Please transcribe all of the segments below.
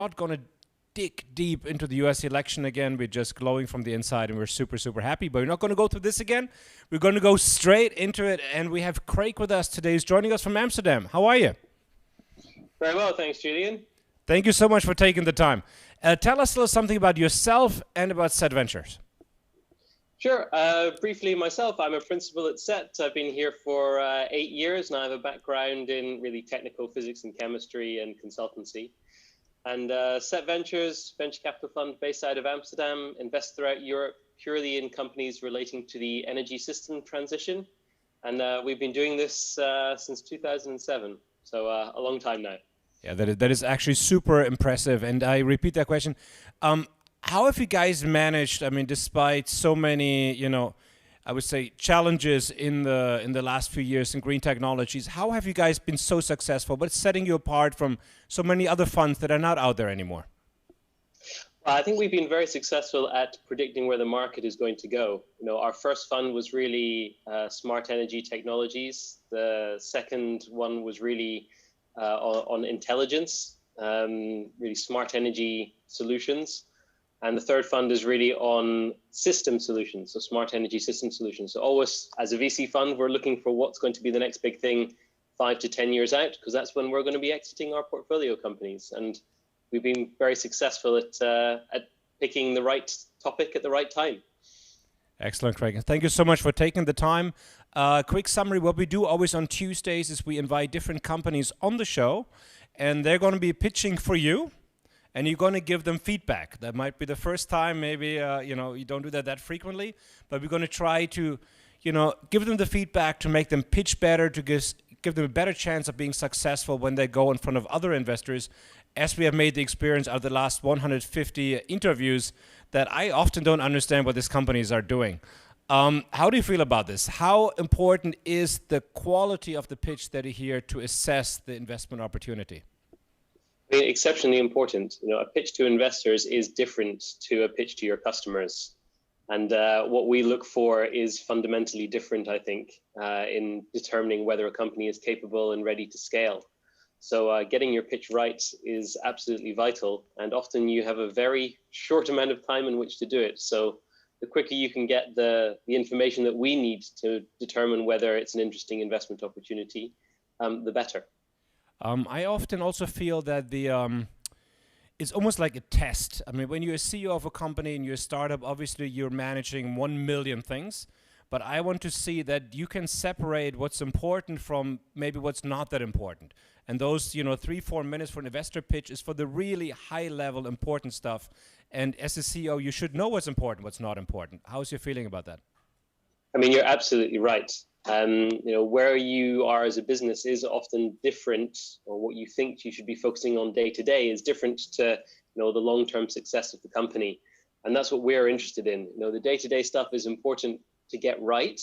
not going to dig deep into the US election again. We're just glowing from the inside and we're super, super happy. But we're not going to go through this again. We're going to go straight into it. And we have Craig with us today. He's joining us from Amsterdam. How are you? Very well, thanks, Julien. Thank you so much for taking the time. Tell us a little something about yourself and about Set Ventures. Sure. Briefly, myself, I'm a principal at SET. I've been here for 8 years, and I have a background in really technical physics and chemistry and consultancy. And SET Ventures, venture capital fund based out of Amsterdam, invests throughout Europe purely in companies relating to the energy system transition. And we've been doing this since 2007, so a long time now. Yeah, that is actually super impressive. And I repeat that question. How have you guys managed, I mean, despite so many, I would say challenges in the last few years in green technologies, how have you guys been so successful? What's setting you apart from so many other funds that are not out there anymore? Well, I think we've been very successful at predicting where the market is going to go. Our first fund was really smart energy technologies. The second one was really on intelligence, really smart energy solutions. And the third fund is really on system solutions, so smart energy system solutions. So always, as a VC fund, we're looking for what's going to be the next big thing 5 to 10 years out, because that's when we're going to be exiting our portfolio companies. And we've been very successful at picking the right topic at the right time. Excellent, Craig. Thank you so much for taking the time. Quick summary, what we do always on Tuesdays is we invite different companies on the show, and they're going to be pitching for you. And you're going to give them feedback. That might be the first time, maybe you don't do that frequently, but we're going to try to, give them the feedback to make them pitch better, to give them a better chance of being successful when they go in front of other investors, as we have made the experience out of the last 150 interviews that I often don't understand what these companies are doing. How do you feel about this? How important is the quality of the pitch that you hear to assess the investment opportunity? Exceptionally important. A pitch to investors is different to a pitch to your customers. And what we look for is fundamentally different, I think, in determining whether a company is capable and ready to scale. So getting your pitch right is absolutely vital. And often you have a very short amount of time in which to do it. So the quicker you can get the information that we need to determine whether it's an interesting investment opportunity, the better. I often also feel that it's almost like a test. I mean, when you're a CEO of a company and you're a startup, obviously you're managing 1 million things. But I want to see that you can separate what's important from maybe what's not that important. And those, 3-4 minutes for an investor pitch is for the really high-level important stuff. And as a CEO, you should know what's important, what's not important. How's your feeling about that? I mean, you're absolutely right. Where you are as a business is often different, or what you think you should be focusing on day to day is different to, the long-term success of the company. And that's what we're interested in. The day-to-day stuff is important to get right,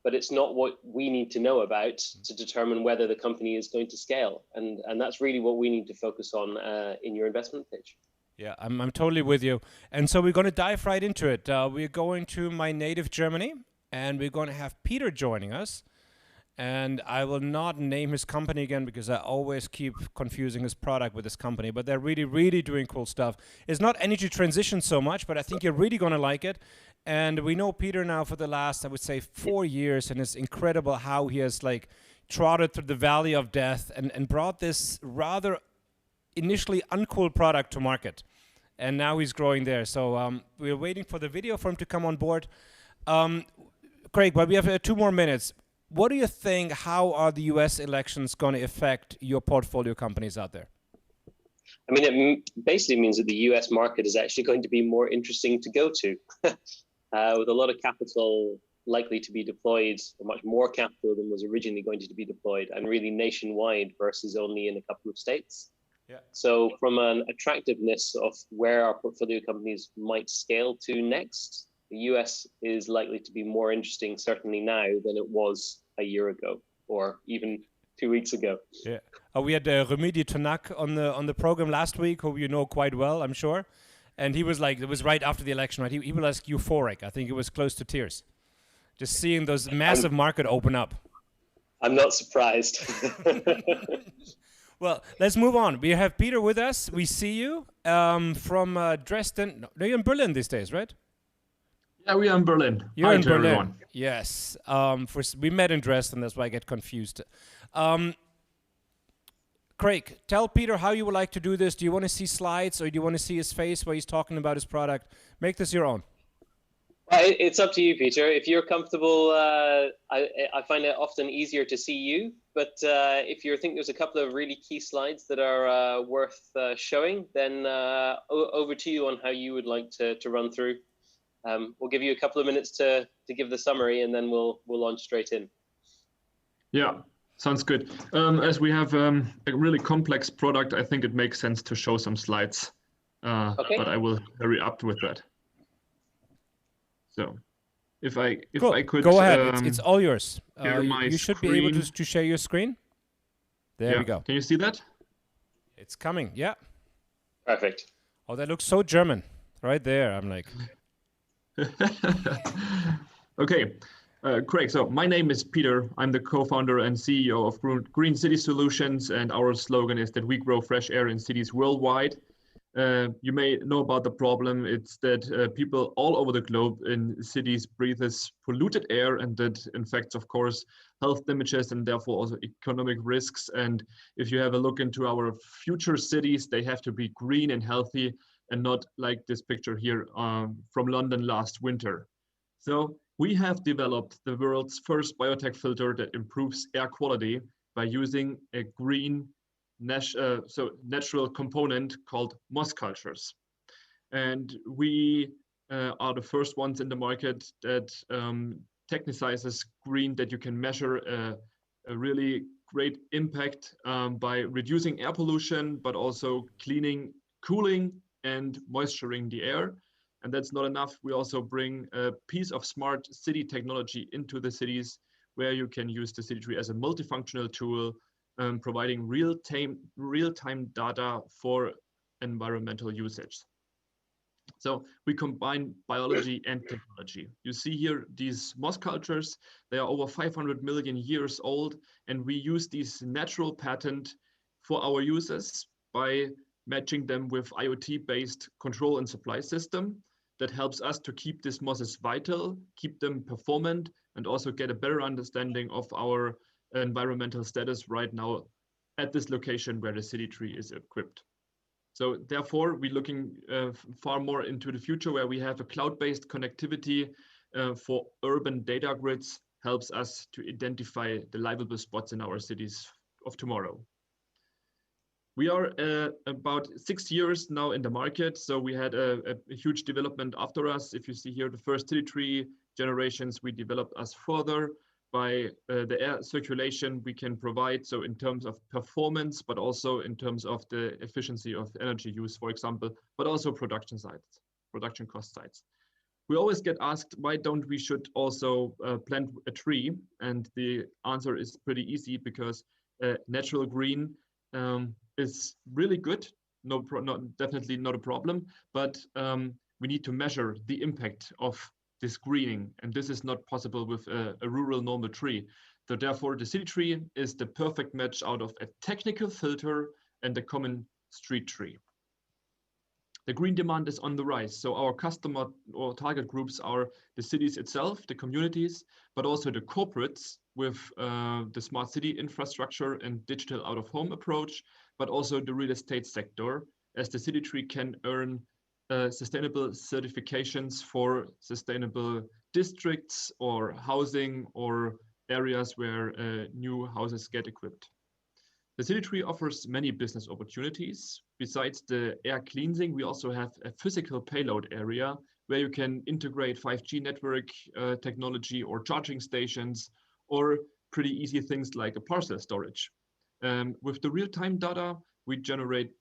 but it's not what we need to know about to determine whether the company is going to scale. And that's really what we need to focus on in your investment pitch. Yeah, I'm totally with you. And so we're going to dive right into it. We're going to my native Germany. And we're going to have Peter joining us. And I will not name his company again because I always keep confusing his product with his company. But they're really, really doing cool stuff. It's not energy transition so much, but I think you're really going to like it. And we know Peter now for the last, I would say, 4 years. And it's incredible how he has trotted through the valley of death and brought this rather initially uncool product to market. And now he's growing there. So we're waiting for the video for him to come on board. Craig, but we have 2 more minutes. What do you think, how are the US elections going to affect your portfolio companies out there? I mean, it basically means that the US market is actually going to be more interesting to go to, with a lot of capital likely to be deployed, much more capital than was originally going to be deployed, and really nationwide versus only in a couple of states. Yeah. So from an attractiveness of where our portfolio companies might scale to next, the US is likely to be more interesting, certainly now, than it was a year ago or even 2 weeks ago. Yeah. We had Remedi Tanak on the program last week, who you know quite well, I'm sure. And he was it was right after the election, right? He was euphoric. I think it was close to tears. Just seeing those massive market open up. I'm not surprised. Well, let's move on. We have Peter with us. We see you from Dresden. No, you're in Berlin these days, right? Yeah, we are in Berlin. You're Hi in to Berlin. everyone. Yes. We met in Dresden. That's why I get confused. Craig, tell Peter how you would like to do this. Do you want to see slides or do you want to see his face while he's talking about his product? Make this your own. Well, it's up to you, Peter. If you're comfortable, I find it often easier to see you. But if you think there's a couple of really key slides that are worth showing, then over to you on how you would like to run through. We'll give you a couple of minutes to give the summary, and then we'll launch straight in. Yeah, sounds good. As we have a really complex product, I think it makes sense to show some slides. Okay. But I will hurry up with that. So, if I could go ahead, it's all yours. you should be able to share your screen. There we go. Can you see that? It's coming. Yeah. Perfect. Oh, that looks so German, right there. I'm like. Okay, Craig. So my name is Peter. I'm the co-founder and CEO of Green City Solutions, and our slogan is that we grow fresh air in cities worldwide. You may know about the problem. It's that people all over the globe in cities breathe this polluted air, and that infects, of course, health damages and therefore also economic risks. And if you have a look into our future cities, they have to be green and healthy and not like this picture here from London last winter. So we have developed the world's first biotech filter that improves air quality by using a green natural component called moss cultures. And we are the first ones in the market that technicizes green, that you can measure a really great impact by reducing air pollution, but also cleaning, cooling, and moisturing the air. And that's not enough. We also bring a piece of smart city technology into the cities where you can use the city tree as a multifunctional tool, providing real-time data for environmental usage. So we combine biology and technology. You see here these moss cultures. They are over 500 million years old, and we use these natural patent for our users by matching them with IoT-based control and supply system that helps us to keep these mosses vital, keep them performant, and also get a better understanding of our environmental status right now at this location where the city tree is equipped. So therefore, we're looking far more into the future where we have a cloud-based connectivity for urban data grids, helps us to identify the livable spots in our cities of tomorrow. We are about 6 years now in the market, so we had a huge development after us. If you see here the first city tree generations, we developed us further by the air circulation we can provide, so in terms of performance, but also in terms of the efficiency of energy use, for example, but also production cost sites. We always get asked, why don't we should also plant a tree? And the answer is pretty easy, because natural green is really good, definitely not a problem, but we need to measure the impact of this greening, and this is not possible with a rural normal tree. So therefore, the city tree is the perfect match out of a technical filter and a common street tree. The green demand is on the rise, so our customer or target groups are the cities itself, the communities, but also the corporates with the smart city infrastructure and digital out-of-home approach, but also the real estate sector, as the city tree can earn sustainable certifications for sustainable districts or housing or areas where new houses get equipped. The city tree offers many business opportunities. Besides the air cleansing, we also have a physical payload area where you can integrate 5G network technology or charging stations, or pretty easy things like a parcel storage. With the real-time data, we generate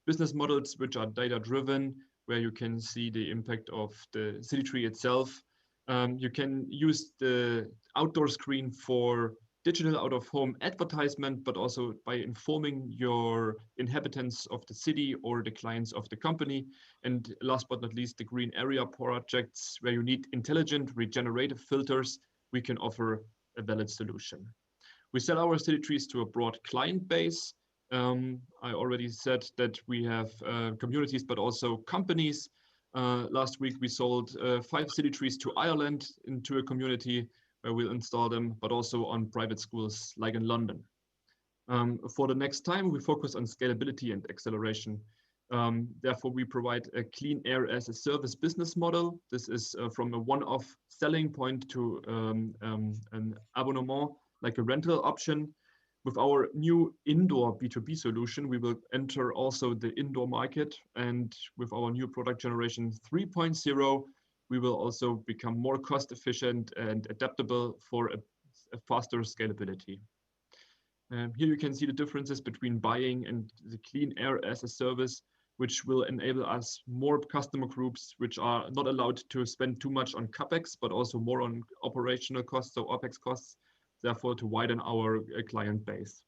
business models which are data-driven, where you can see the impact of the city tree itself. You can use the outdoor screen for digital out-of-home advertisement, but also by informing your inhabitants of the city or the clients of the company. And last but not least, the green area projects, where you need intelligent regenerative filters, we can offer a valid solution. We sell our city trees to a broad client base. I already said that we have communities, but also companies. Last week, we sold 5 city trees to Ireland into a community where we'll install them, but also on private schools like in London. For the next time, we focus on scalability and acceleration. Therefore, we provide a clean air as a service business model. This is from a one-off selling point to an abonnement, like a rental option. With our new indoor B2B solution, we will enter also the indoor market. And with our new product generation 3.0, we will also become more cost efficient and adaptable for a faster scalability. Here you can see the differences between buying and the clean air as a service, which will enable us more customer groups, which are not allowed to spend too much on CapEx, but also more on operational costs, so OpEx costs, therefore to widen our client base.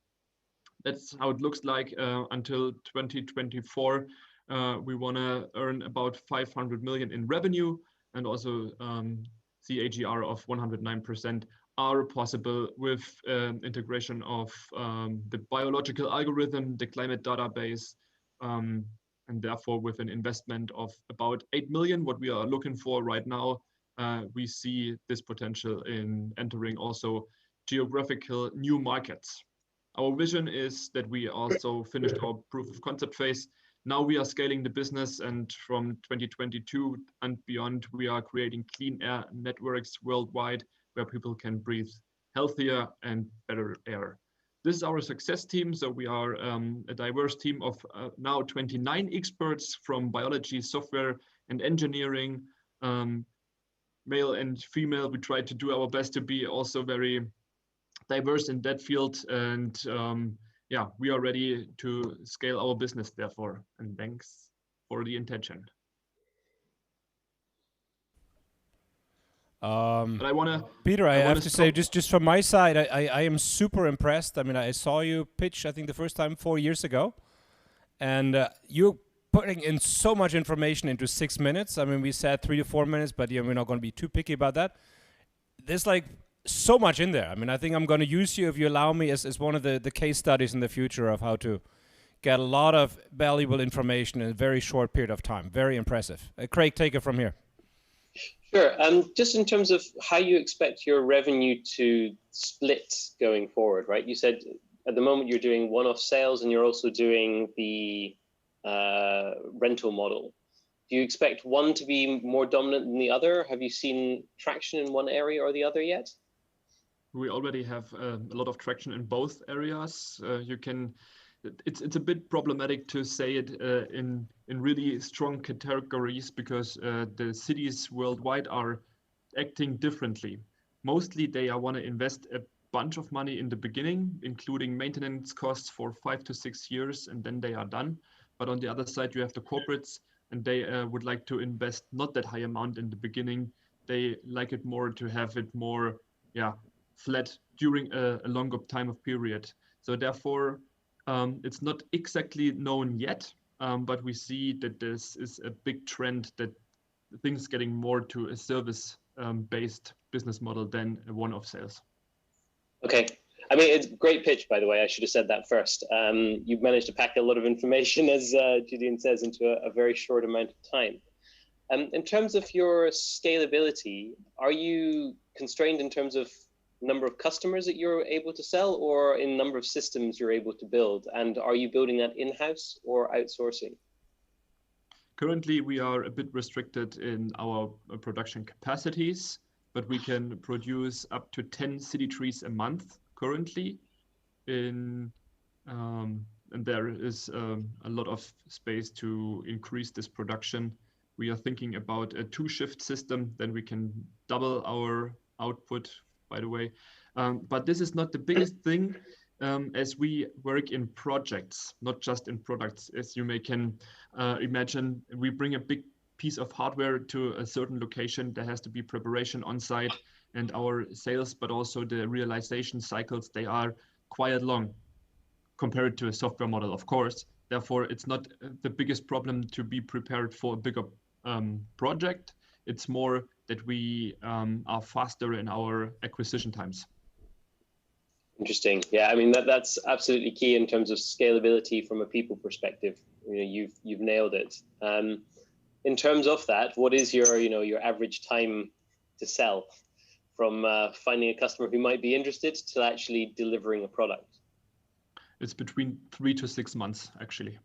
That's how it looks like until 2024. We want to earn about 500 million in revenue and also CAGR of 109% are possible with integration of the biological algorithm, the climate database, and therefore with an investment of about 8 million, what we are looking for right now, we see this potential in entering also geographical new markets. Our vision is that we also finished our proof of concept phase. Now we are scaling the business, and from 2022 and beyond, we are creating clean air networks worldwide where people can breathe healthier and better air. This is our success team. So we are a diverse team of now 29 experts from biology, software, and engineering, male and female. We try to do our best to be also very diverse in that field. And yeah, we are ready to scale our business, therefore. And thanks for the attention. But I want to, Peter, I have to say, just from my side, I am super impressed. I mean, I saw you pitch, I think the first time 4 years ago, and you're putting in so much information into 6 minutes. I mean, we said 3 to 4 minutes, but yeah, we're not going to be too picky about that. There's like so much in there. I mean, I think I'm going to use you, if you allow me, as one of the case studies in the future of how to get a lot of valuable information in a very short period of time. Very impressive. Craig, take it from here. Sure. Just in terms of how you expect your revenue to split going forward, right? You said at the moment you're doing one-off sales and you're also doing the rental model. Do you expect one to be more dominant than the other? Have you seen traction in one area or the other yet? We already have a lot of traction in both areas. It's a bit problematic to say it in really strong categories because the cities worldwide are acting differently. Mostly they want to invest a bunch of money in the beginning, including maintenance costs for 5 to 6 years, and then they are done. But on the other side, you have the corporates, and they would like to invest not that high amount in the beginning. They like it more to have it more, flat during a longer time of period. So therefore, it's not exactly known yet, but we see that this is a big trend that things getting more to a service-based business model than a one-off sales. Okay. I mean, it's a great pitch, by the way. I should have said that first. You've managed to pack a lot of information, as Julien says, into a very short amount of time. In terms of your scalability, are you constrained in terms of number of customers that you're able to sell or in number of systems you're able to build? And are you building that in-house or outsourcing? Currently, we are a bit restricted in our production capacities, but we can produce up to 10 city trees a month currently. And there is a lot of space to increase this production. We are thinking about a 2-shift system, then we can double our output, by the way. But this is not the biggest thing, as we work in projects, not just in products. As you can imagine, we bring a big piece of hardware to a certain location. There has to be preparation on site, and our sales, but also the realization cycles, they are quite long compared to a software model, of course. Therefore, it's not the biggest problem to be prepared for a bigger project. It's more that we are faster in our acquisition times. Interesting. Yeah, I mean that's absolutely key in terms of scalability from a people perspective. You've nailed it. In terms of that, what is your average time to sell from finding a customer who might be interested to actually delivering a product? It's between 3 to 6 months, actually.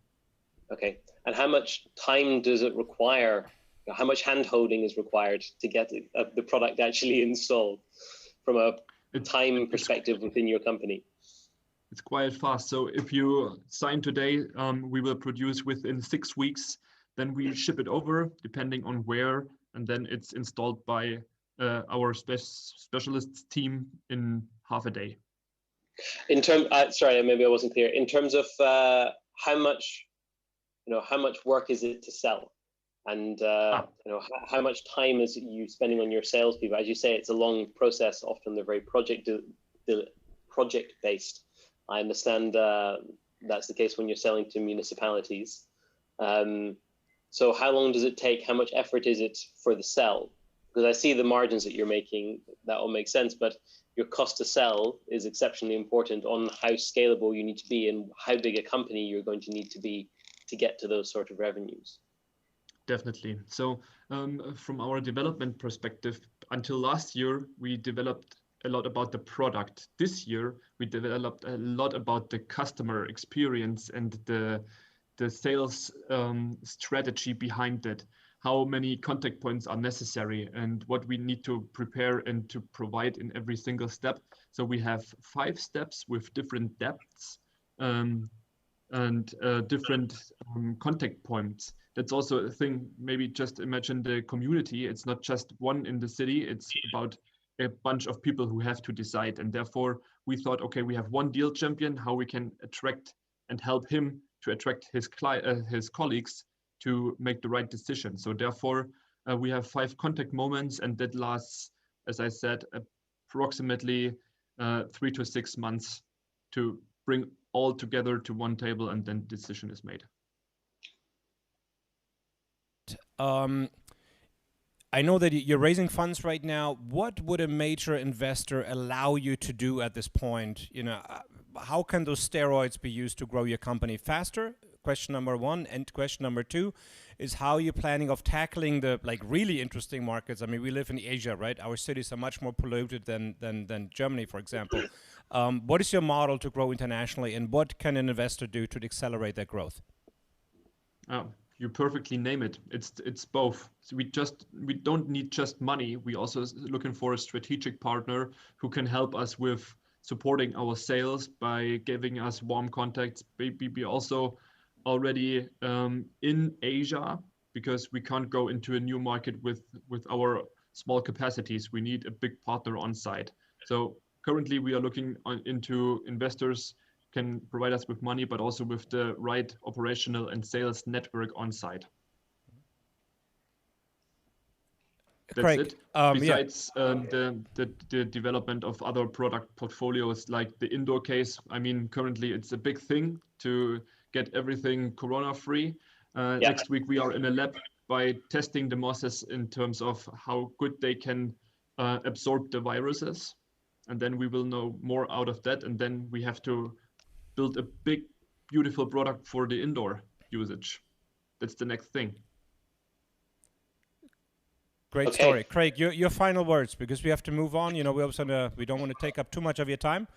Okay. And how much time does it require? How much hand holding is required to get the product actually installed from a time perspective within your company? It's quite fast. So if you sign today, we will produce within 6 weeks. Then we ship it over, depending on where, and then it's installed by our specialists team in half a day. In terms, sorry, maybe I wasn't clear. In terms of how much work is it to sell, and how much time is you spending on your salespeople? As you say, it's a long process. Often they're very project based. I understand that's the case when you're selling to municipalities. So how long does it take? How much effort is it for the sell? Because I see the margins that you're making, that all makes sense, but your cost to sell is exceptionally important on how scalable you need to be and how big a company you're going to need to be to get to those sort of revenues. Definitely. So from our development perspective, until last year, we developed a lot about the product. This year, we developed a lot about the customer experience and the sales strategy behind it. How many contact points are necessary and what we need to prepare and to provide in every single step. So we have 5 steps with different depths and different contact points. That's also a thing. Maybe just imagine the community. It's not just one in the city. It's about a bunch of people who have to decide. And therefore, we thought, okay, we have one deal champion, how we can attract and help him to attract his colleagues to make the right decision. So therefore, we have 5 contact moments, and that lasts, as I said, approximately 3 to 6 months to bring all together to one table, and then decision is made. I know that you're raising funds right now. What would a major investor allow you to do at this point? How can those steroids be used to grow your company faster? Question number 1. And question number 2 is how you're planning of tackling the really interesting markets. I mean, we live in Asia, right? Our cities are much more polluted than Germany, for example. What is your model to grow internationally, and what can an investor do to accelerate that growth? You perfectly name it. It's both. So we don't need just money. We also looking for a strategic partner who can help us with supporting our sales by giving us warm contacts. Maybe also already in Asia, because we can't go into a new market with our small capacities. We need a big partner on site. So currently we are looking into investors can provide us with money, but also with the right operational and sales network on site. That's Craig, it. Besides the development of other product portfolios like the indoor case, I mean, currently it's a big thing to get everything corona-free. Next week we are in a lab by testing the mosses in terms of how good they can absorb the viruses. And then we will know more out of that. And then we have to build a big, beautiful product for the indoor usage. That's the next thing. Great story. Craig, your final words, because we have to move on. We don't want to take up too much of your time.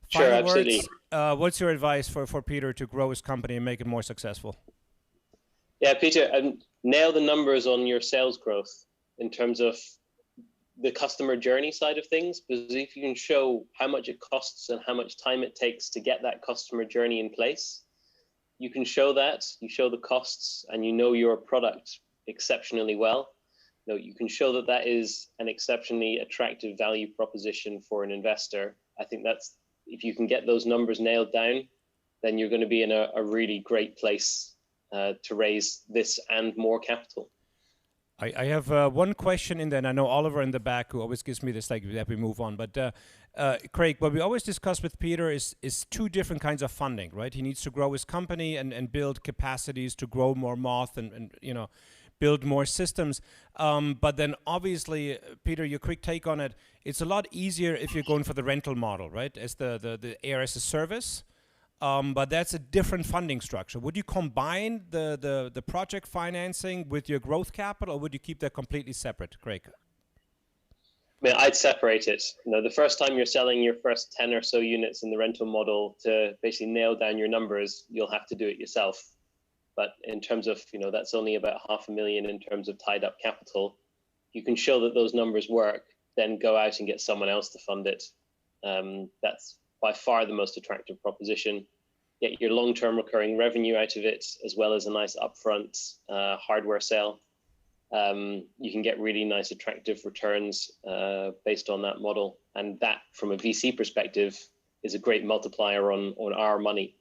Sure, absolutely. What's your advice for Peter to grow his company and make it more successful? Yeah, Peter, nail the numbers on your sales growth in terms of the customer journey side of things, because if you can show how much it costs and how much time it takes to get that customer journey in place, you can show that, you show the costs, and you know your product exceptionally well. You can show that that is an exceptionally attractive value proposition for an investor. I think that's, if you can get those numbers nailed down, then you're going to be in a really great place to raise this and more capital. I have one question in there, and I know Oliver in the back who always gives me this that we move on. But Craig, what we always discuss with Peter is 2 different kinds of funding, right? He needs to grow his company and build capacities to grow more moth and build more systems. But then obviously, Peter, your quick take on it, it's a lot easier if you're going for the rental model, right? As the air as a service. But that's a different funding structure. Would you combine the project financing with your growth capital, or would you keep that completely separate, Craig? I mean, I'd separate it. The first time you're selling your first 10 or so units in the rental model, to basically nail down your numbers, you'll have to do it yourself. But in terms of, that's only about $500,000 in terms of tied up capital. You can show that those numbers work, then go out and get someone else to fund it. That's by far the most attractive proposition. Get your long-term recurring revenue out of it, as well as a nice upfront hardware sale. You can get really nice, attractive returns based on that model. And that, from a VC perspective, is a great multiplier on our money.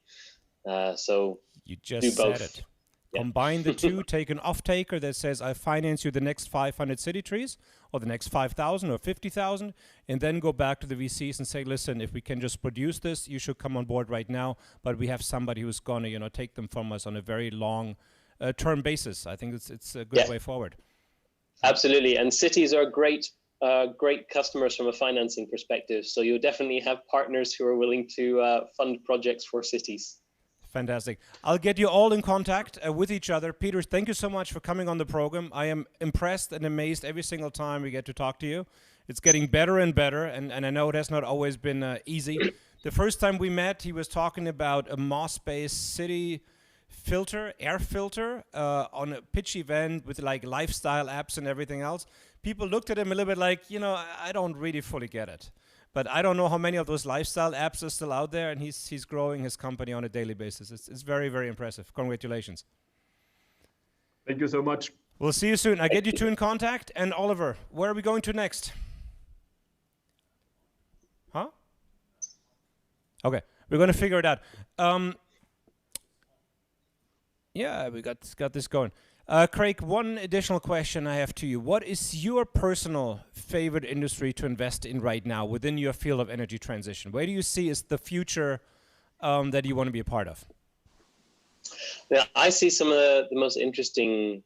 So you just do both. said it. Yeah. Combine the two, take an off-taker that says, I finance you the next 500 city trees, or the next 5,000 or 50,000, and then go back to the VCs and say, listen, if we can just produce this, you should come on board right now, but we have somebody who's going to, take them from us on a very long term basis. I think it's a good way forward. Absolutely, and cities are great customers from a financing perspective, so you'll definitely have partners who are willing to fund projects for cities. Fantastic. I'll get you all in contact with each other. Peter, thank you so much for coming on the program. I am impressed and amazed every single time we get to talk to you. It's getting better and better, and I know it has not always been easy. The first time we met, he was talking about a Moss-based city air filter on a pitch event with like lifestyle apps and everything else. People looked at him a little bit like, I don't really fully get it. But I don't know how many of those lifestyle apps are still out there, and he's growing his company on a daily basis. It's very, very impressive. Congratulations. Thank you so much. We'll see you soon. I get you two in contact. And Oliver, where are we going to next? Huh? Okay, we're going to figure it out. Yeah, we got this going. Craig, one additional question I have to you. What is your personal favorite industry to invest in right now within your field of energy transition? Where do you see is the future that you want to be a part of? Yeah, I see some of the most interesting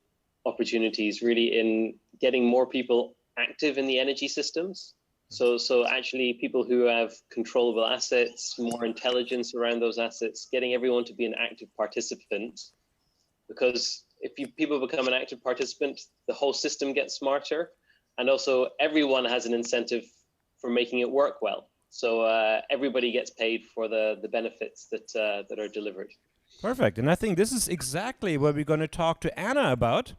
opportunities really in getting more people active in the energy systems. So actually people who have controllable assets, more intelligence around those assets, getting everyone to be an active participant. Because if people become an active participant, the whole system gets smarter, and also everyone has an incentive for making it work well. So everybody gets paid for the benefits that are delivered. Perfect, and I think this is exactly what we're going to talk to Anna about.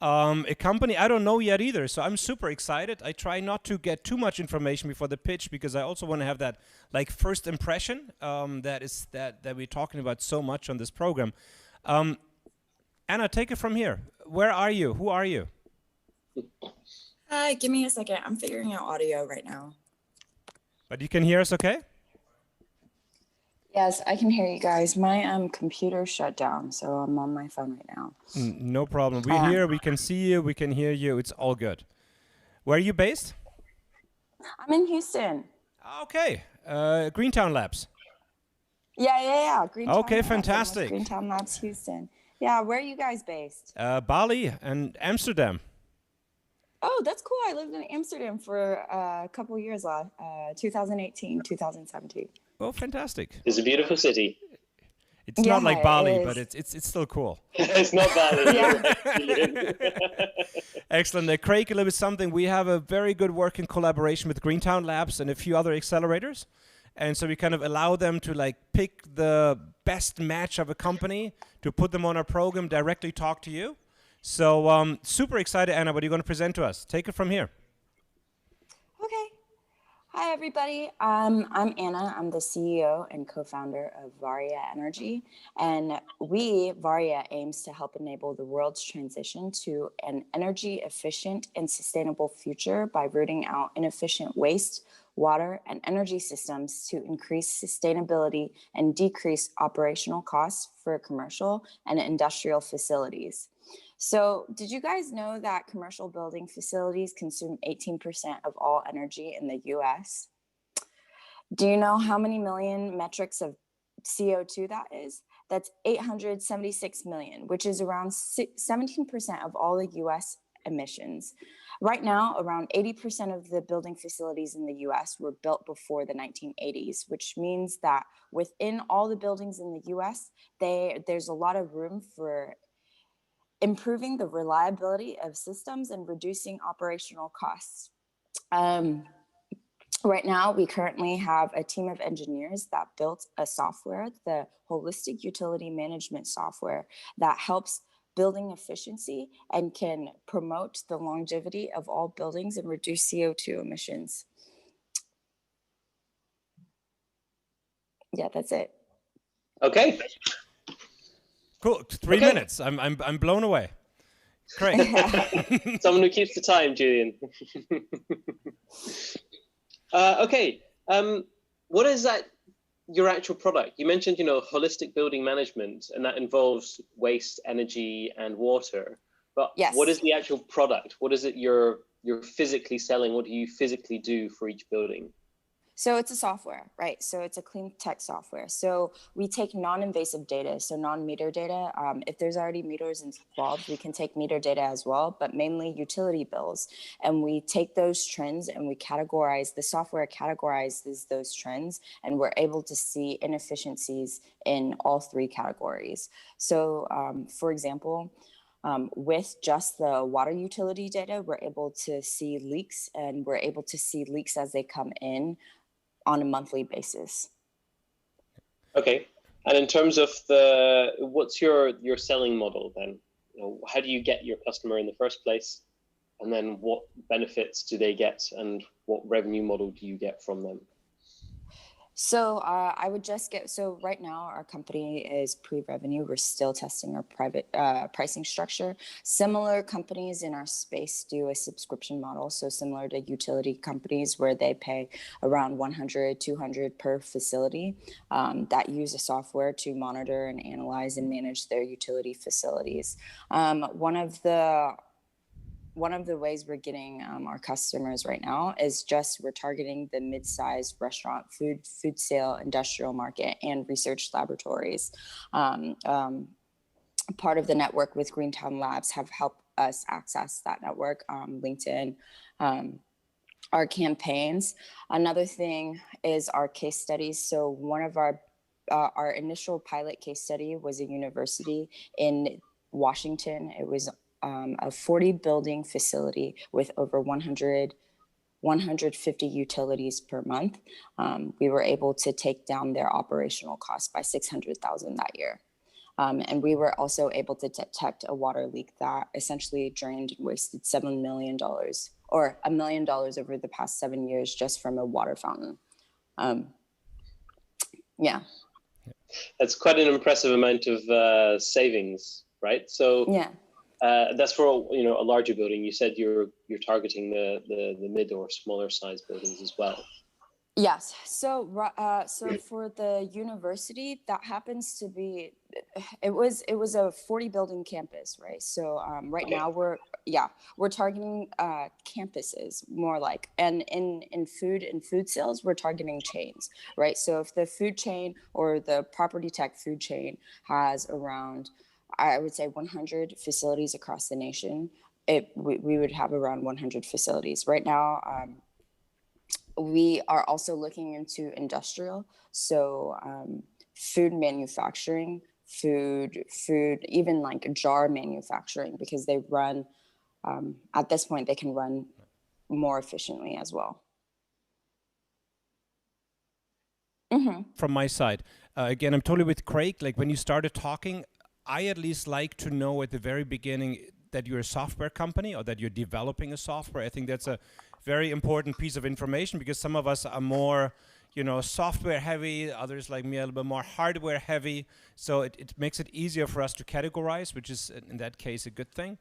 A company I don't know yet either, so I'm super excited. I try not to get too much information before the pitch because I also want to have that like first impression that we're talking about so much on this program. Anna, take it from here. Where are you? Who are you? Hi, give me a second. I'm figuring out audio right now. But you can hear us okay? Yes, I can hear you guys. My computer shut down, so I'm on my phone right now. No problem. We're here. We can see you. We can hear you. It's all good. Where are you based? I'm in Houston. Okay. Greentown Labs. Yeah. Greentown okay, Labs. fantastic. Greentown Labs, Houston. Yeah, where are you guys based? Bali and Amsterdam. Oh, that's cool. I lived in Amsterdam for a couple years, 2018, 2017. Oh, fantastic. It's a beautiful city. It's not like Bali, but it's still cool. It's not Bali. Excellent. Craig, a little bit something. We have a very good working collaboration with Greentown Labs and a few other accelerators. And so we kind of allow them to like pick the best match of a company to put them on our program, directly talk to you. So super excited, Anna, what are you going to present to us? Take it from here. Okay. Hi, everybody. I'm Anna. I'm the CEO and co-founder of Varia Energy. And Varia, aims to help enable the world's transition to an energy efficient and sustainable future by rooting out inefficient waste, water, and energy systems to increase sustainability and decrease operational costs for commercial and industrial facilities. So did you guys know that commercial building facilities consume 18% of all energy in the US? Do you know how many million metrics of CO2 that is? that's 876 million, which is around 17% of all the US emissions. Right now, around 80% of the building facilities in the US were built before the 1980s, which means that within all the buildings in the US, there's a lot of room for improving the reliability of systems and reducing operational costs. Right now, we currently have a team of engineers that built a software, the Holistic Utility Management software, that helps building efficiency and can promote the longevity of all buildings and reduce CO2 emissions. Yeah, that's it. Okay. Cool. 3 minutes. I'm blown away. Great. Someone who keeps the time, Julien. Okay. What is that? Your actual product? You mentioned, holistic building management, and that involves waste, energy, and water. But yes. What is the actual product? What is it you're physically selling? What do you physically do for each building? So it's a software, right? So it's a clean tech software. So we take non-invasive data, so non-meter data. If there's already meters involved, we can take meter data as well, but mainly utility bills. And we take those trends and we categorize, the software categorizes those trends, and we're able to see inefficiencies in all three categories. So for example, with just the water utility data, we're able to see leaks, and we're able to see leaks as they come in on a monthly basis. Okay. And in terms of what's your selling model then? How do you get your customer in the first place? And then what benefits do they get, and what revenue model do you get from them? So I would just get, so right now our company is pre-revenue. We're still testing our private pricing structure. Similar companies in our space do a subscription model. So similar to utility companies where they pay around 100, 200 per facility that use a software to monitor and analyze and manage their utility facilities. One of the ways we're getting our customers right now is just we're targeting the mid-sized restaurant, food sale, industrial market, and research laboratories. Part of the network with Greentown Labs have helped us access that network, LinkedIn, our campaigns. Another thing is our case studies. So one of our initial pilot case study was a university in Washington. It was a 40 building facility with over 150 utilities per month. We were able to take down their operational costs by $600,000 that year. And we were also able to detect a water leak that essentially drained and wasted $7 million, or $1 million over the past 7 years just from a water fountain. Yeah. That's quite an impressive amount of savings, right? So yeah. That's for a larger building. You said you're targeting the mid or smaller size buildings as well. Yes. So for the university, that happens to be, it was a 40 building campus, right? So now we're targeting campuses more like, and in food sales, we're targeting chains, right? So if the food chain or the property tech food chain has around, I would say 100 facilities across the nation, we would have around 100 facilities. Right now, we are also looking into industrial, so food manufacturing, food, even like jar manufacturing, because they run, at this point, they can run more efficiently as well. Mm-hmm. From my side, again, I'm totally with Craig. Like when you started talking, I at least like to know at the very beginning that you're a software company or that you're developing a software. I think that's a very important piece of information, because some of us are more, software heavy, others like me a little bit more hardware heavy. So it makes it easier for us to categorize, which is in that case a good thing.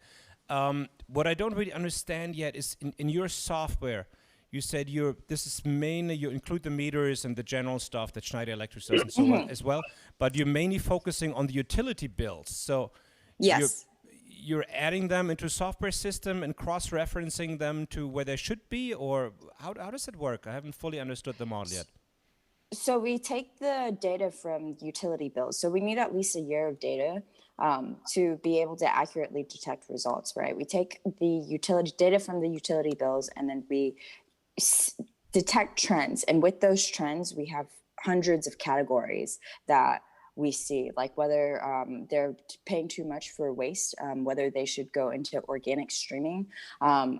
What I don't really understand yet is in your software, you said this is mainly, you include the meters and the general stuff that Schneider Electric does and so on as well, but you're mainly focusing on the utility bills. So yes, you're adding them into a software system and cross-referencing them to where they should be, or how does it work? I haven't fully understood the model yet. So we take the data from utility bills. So we need at least a year of data to be able to accurately detect results, right? We take the utility data from the utility bills, and then we detect trends. And with those trends, we have hundreds of categories that we see, like whether they're paying too much for waste, whether they should go into organic streaming,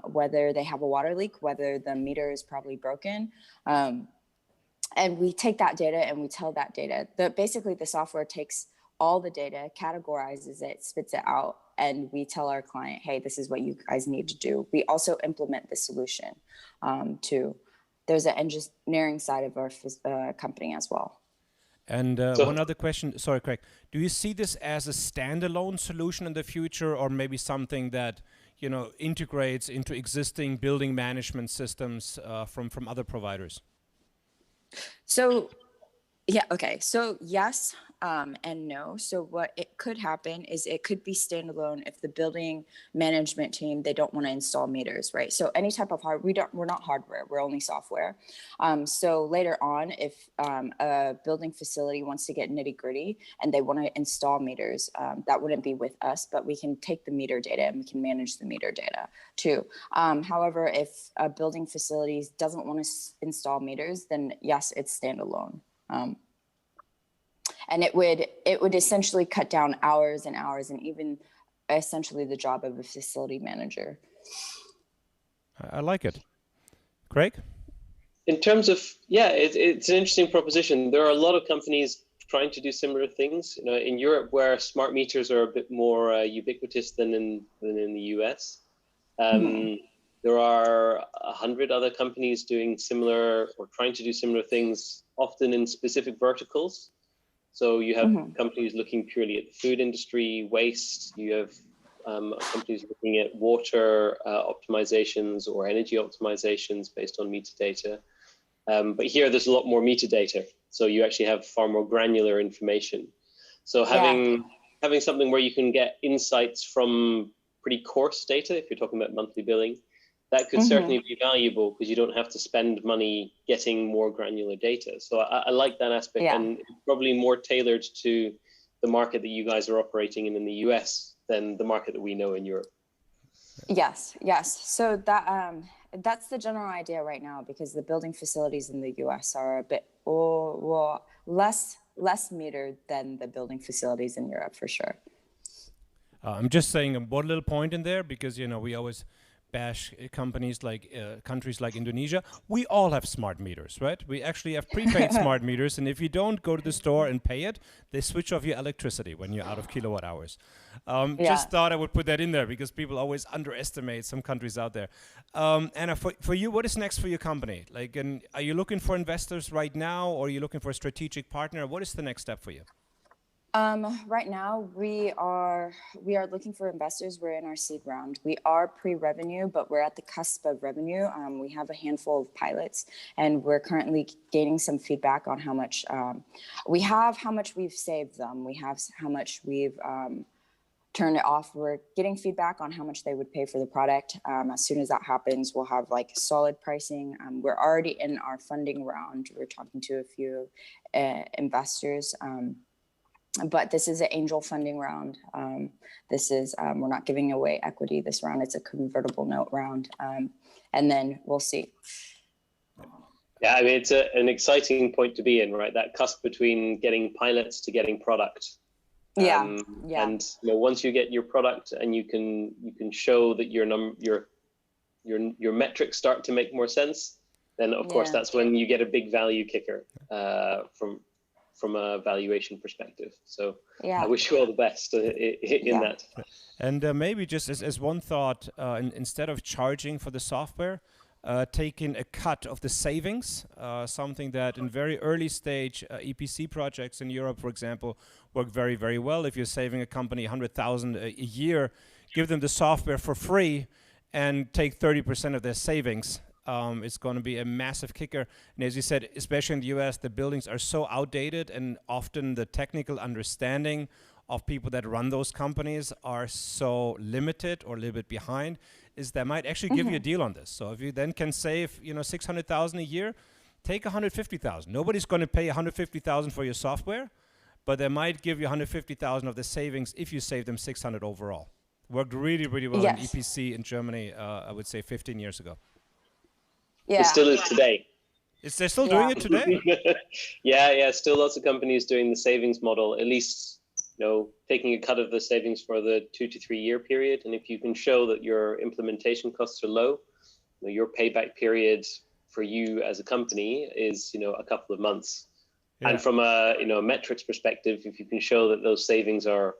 whether they have a water leak, whether the meter is probably broken. And we take that data and we tell that data. Basically, the software takes all the data, categorizes it, spits it out, and we tell our client, hey, this is what you guys need to do. We also implement the solution too. There's an engineering side of our company as well. And one other question, sorry, Craig. Do you see this as a standalone solution in the future, or maybe something that integrates into existing building management systems from other providers? So, yeah, okay. So yes and no. So what it could happen is it could be standalone if the building management team, they don't want to install meters, right? So any type of we're not hardware, we're only software. So later on, if a building facility wants to get nitty gritty and they want to install meters, that wouldn't be with us, but we can take the meter data and we can manage the meter data too. However, if a building facility doesn't want to install meters, then yes, it's standalone. And it would essentially cut down hours and hours, and even essentially the job of a facility manager. I like it. Craig? In terms of, it's an interesting proposition. There are a lot of companies trying to do similar things. In Europe, where smart meters are a bit more ubiquitous than in the US. There are 100 other companies doing similar or trying to do similar things, often in specific verticals. So you have companies looking purely at the food industry, waste. You have companies looking at water optimizations or energy optimizations based on metadata. But here there's a lot more metadata. So you actually have far more granular information. So having something where you can get insights from pretty coarse data, if you're talking about monthly billing, that could certainly be valuable because you don't have to spend money getting more granular data. So I like that aspect, and it's probably more tailored to the market that you guys are operating in the US than the market that we know in Europe. Yes. So that's the general idea right now, because the building facilities in the US are a bit less metered than the building facilities in Europe, for sure. I'm just saying one little point in there, because we always bash countries like Indonesia. We all have smart meters, right? We actually have prepaid smart meters, and if you don't go to the store and pay it, they switch off your electricity when you're out of kilowatt hours. Just thought I would put that in there because people always underestimate some countries out there. Anna, for you, what is next for your company? Are you looking for investors right now, or are you looking for a strategic partner? What is the next step for you? Right now, we are looking for investors. We're in our seed round. We are pre-revenue, but we're at the cusp of revenue. We have a handful of pilots, and we're currently gaining some feedback on how much how much we've saved them. We have how much we've turned it off. We're getting feedback on how much they would pay for the product. As soon as that happens, we'll have solid pricing. We're already in our funding round. We're talking to a few investors. But this is an angel funding round. We're not giving away equity this round. It's a convertible note round. And then we'll see. Yeah, I mean, it's an exciting point to be in, right? That cusp between getting pilots to getting product. And once you get your product and you can show that your metrics start to make more sense, then of course that's when you get a big value kicker from a valuation perspective. So I wish you all the best in that. And maybe just as one thought, instead of charging for the software, taking a cut of the savings, something that in very early stage EPC projects in Europe, for example, work very, very well. If you're saving a company 100,000 a year, give them the software for free and take 30% of their savings. It's going to be a massive kicker. And as you said, especially in the US, the buildings are so outdated, and often the technical understanding of people that run those companies are so limited or a little bit behind, is that might actually give you a deal on this. So if you then can save, 600,000 a year, take 150,000. Nobody's going to pay 150,000 for your software, but they might give you 150,000 of the savings if you save them 600 overall. Worked really, really well in Yes. EPC in Germany, I would say 15 years ago. It still is today. Is they still doing it today? Yeah. Still lots of companies doing the savings model, at least, taking a cut of the savings for the 2 to 3 year period. And if you can show that your implementation costs are low, your payback period for you as a company is, a couple of months. Yeah. And from a, metrics perspective, if you can show that those savings are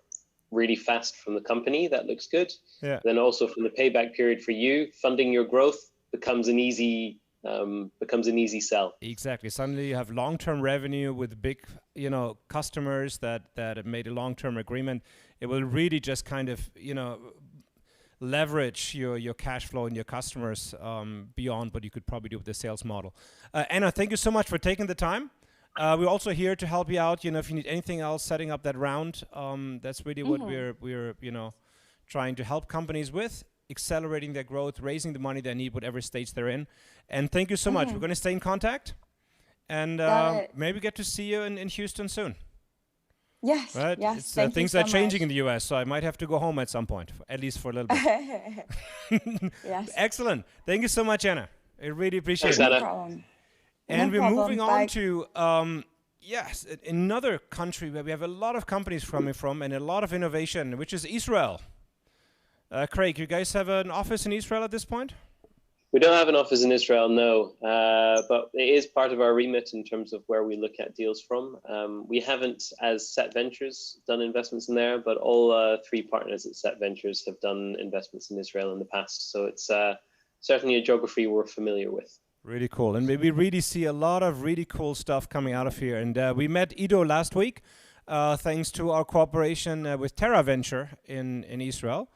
really fast from the company, that looks good. Yeah. Then also from the payback period for you, funding your growth becomes an easy sell. Exactly. Suddenly you have long-term revenue with big, customers that have made a long-term agreement. It will really just kind of, leverage your cash flow and your customers beyond what you could probably do with the sales model. Anna, thank you so much for taking the time. We're also here to help you out. If you need anything else, setting up that round. That's really what we're trying to help companies with. Accelerating their growth, raising the money they need, whatever stage they're in. And thank you so much. We're going to stay in contact and maybe get to see you in Houston soon. Yes. Right? Yes. Things are changing in the US, so I might have to go home at some point, at least for a little bit. Yes. Excellent. Thank you so much, Anna. I really appreciate it. No problem. And we're moving on to another country where we have a lot of companies coming from and a lot of innovation, which is Israel. Craig, you guys have an office in Israel at this point? We don't have an office in Israel, no, but it is part of our remit in terms of where we look at deals from. We haven't, as Set Ventures, done investments in there, but all 3 partners at Set Ventures have done investments in Israel in the past. So it's certainly a geography we're familiar with. Really cool. And we really see a lot of really cool stuff coming out of here. And we met Ido last week, thanks to our cooperation with Terra Venture in Israel.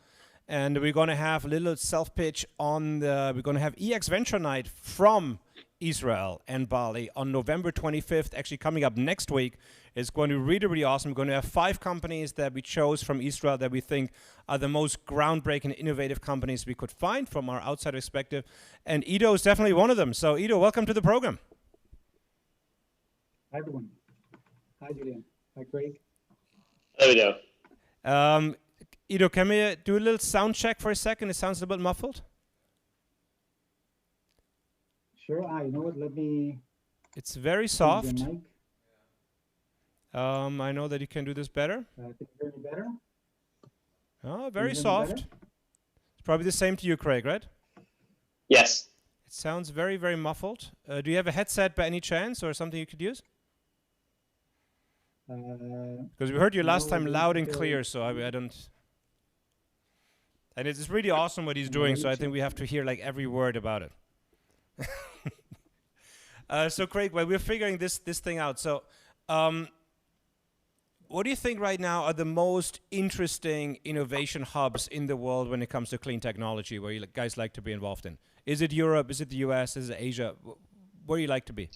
And we're going to have a little self-pitch we're going to have exventure night from Israel and Bali on November 25th, actually coming up next week. It's going to be really, really awesome. We're going to have 5 companies that we chose from Israel that we think are the most groundbreaking, innovative companies we could find from our outside perspective. And Ido is definitely one of them. So Ido, welcome to the program. Hi, everyone. Hi, Julien. Hi, Craig. There we go. Ido, can we do a little sound check for a second? It sounds a bit muffled. Sure. You know what? Let me... It's very soft. I know that you can do this better. Can you hear me better? Oh, very soft. It's probably the same to you, Craig, right? Yes. It sounds very, very muffled. Do you have a headset by any chance or something you could use? Because we heard you last time loud and clear, so I don't... And it's really awesome what he's doing, so I think we have to hear like every word about it. So Craig, well, we're figuring this thing out. So what do you think right now are the most interesting innovation hubs in the world when it comes to clean technology where you guys like to be involved in? Is it Europe? Is it the US? Is it Asia? Where do you like to be?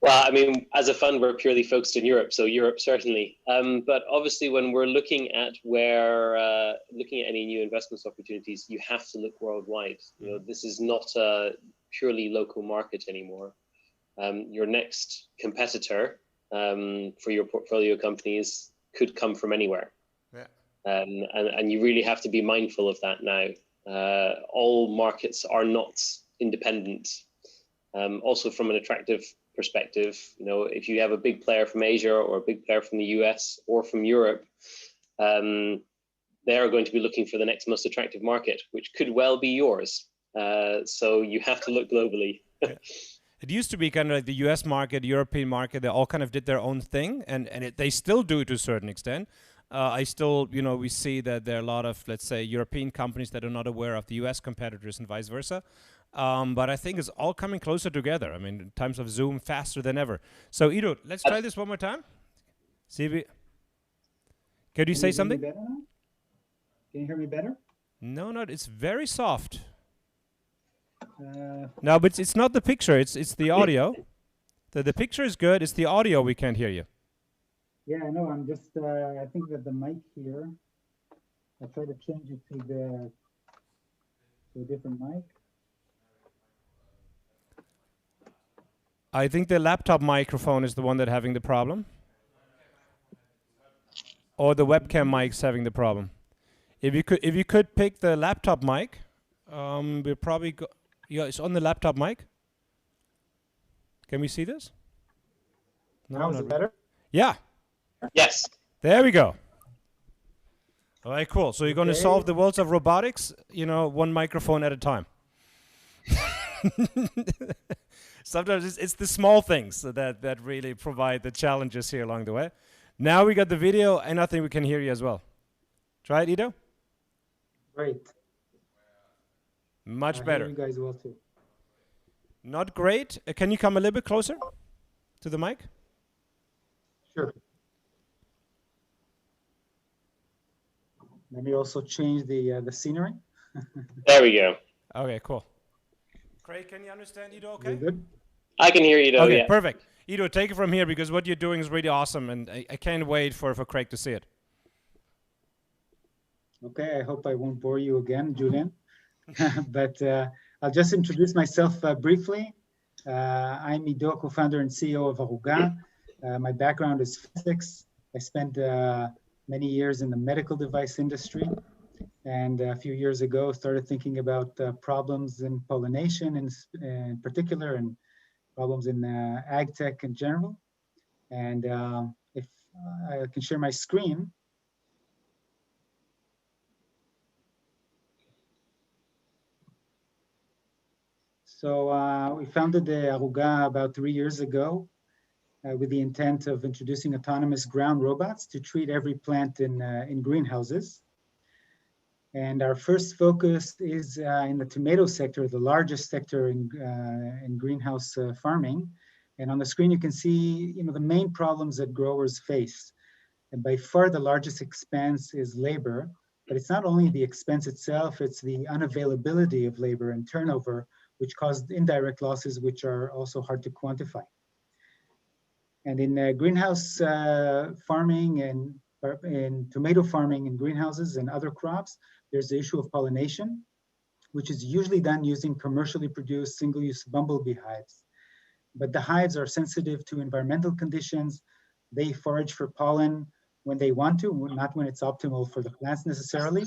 Well, I mean, as a fund, we're purely focused in Europe, so Europe certainly. But obviously, when we're looking at any new investment opportunities, you have to look worldwide. This is not a purely local market anymore. Your next competitor for your portfolio companies could come from anywhere, and you really have to be mindful of that now. All markets are not independent. Also, from an attractive perspective, if you have a big player from Asia or a big player from the US or from Europe, they are going to be looking for the next most attractive market, which could well be yours. So you have to look globally. It used to be kind of like the US market, European market, they all kind of did their own thing, and they still do to a certain extent. We see that there are a lot of, let's say, European companies that are not aware of the US competitors and vice versa. But I think it's all coming closer together. I mean, in terms of Zoom, faster than ever. So, Ido, let's try this one more time. See if we... Could you say something? Can you hear me better? No, it's very soft. No, but it's not the picture. It's the audio. The picture is good. It's the audio we can't hear you. Yeah, I know. I'm just... I think that the mic here... I try to change it to a different mic. I think the laptop microphone is the one that's having the problem. Or the webcam mic's having the problem. If you could pick the laptop mic, we'll probably go. Yeah, it's on the laptop mic. Can we see this? No, Now is not it really. better? Yeah, Yes. there we go. All right, cool. So you're going to Okay. solve the worlds of robotics, one microphone at a time. Sometimes it's the small things that really provide the challenges here along the way. Now we got the video, and I think we can hear you as well. Try it, Ido. Great. Much I better. hear you guys well too. Not great. Can you come a little bit closer to the mic? Sure. Let me also change the scenery. There we go. Okay, cool. Craig, can you understand Ido okay? Very good. I can hear you though. Okay, Yeah. perfect. Ido, take it from here because what you're doing is really awesome, and I can't wait for Craig to see it. Okay, I hope I won't bore you again, Julien. But I'll just introduce myself briefly. I'm IDOCO founder and CEO of Varia. My background is physics. I spent many years in the medical device industry, and a few years ago started thinking about problems in pollination in particular, and problems in ag tech in general. And if I can share my screen. So we founded the Aruga about 3 years ago with the intent of introducing autonomous ground robots to treat every plant in greenhouses. And our first focus is in the tomato sector, the largest sector in greenhouse farming. And on the screen, you can see the main problems that growers face. And by far the largest expense is labor, but it's not only the expense itself, it's the unavailability of labor and turnover, which caused indirect losses, which are also hard to quantify. And in greenhouse farming and in tomato farming in greenhouses and other crops, there's the issue of pollination, which is usually done using commercially produced single-use bumblebee hives. But the hives are sensitive to environmental conditions. They forage for pollen when they want to, not when it's optimal for the plants necessarily.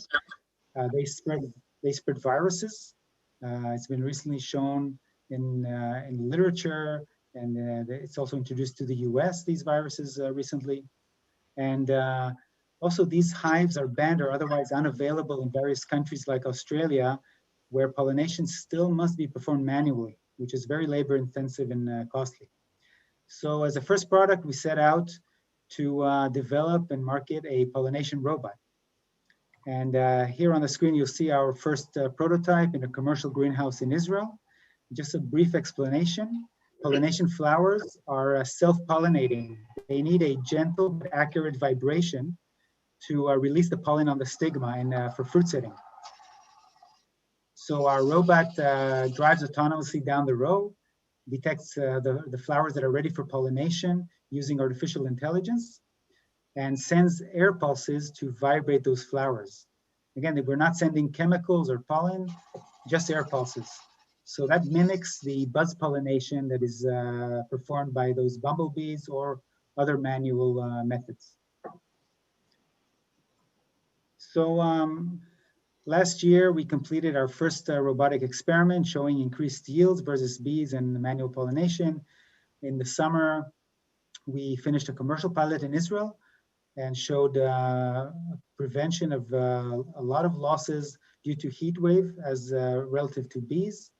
They spread viruses. It's been recently shown in literature, and it's also introduced to the US, these viruses recently. And also these hives are banned or otherwise unavailable in various countries like Australia, where pollination still must be performed manually, which is very labor intensive and costly. So as a first product, we set out to develop and market a pollination robot. And here on the screen, you'll see our first prototype in a commercial greenhouse in Israel. Just a brief explanation. Pollination flowers are self-pollinating. They need a gentle but accurate vibration to release the pollen on the stigma and for fruit setting. So our robot drives autonomously down the row, detects the flowers that are ready for pollination using artificial intelligence, and sends air pulses to vibrate those flowers. Again, we're not sending chemicals or pollen, just air pulses. So that mimics the buzz pollination that is performed by those bumblebees or other manual methods. So last year, we completed our first robotic experiment showing increased yields versus bees and manual pollination. In the summer, we finished a commercial pilot in Israel and showed prevention of a lot of losses due to heat wave as relative to bees.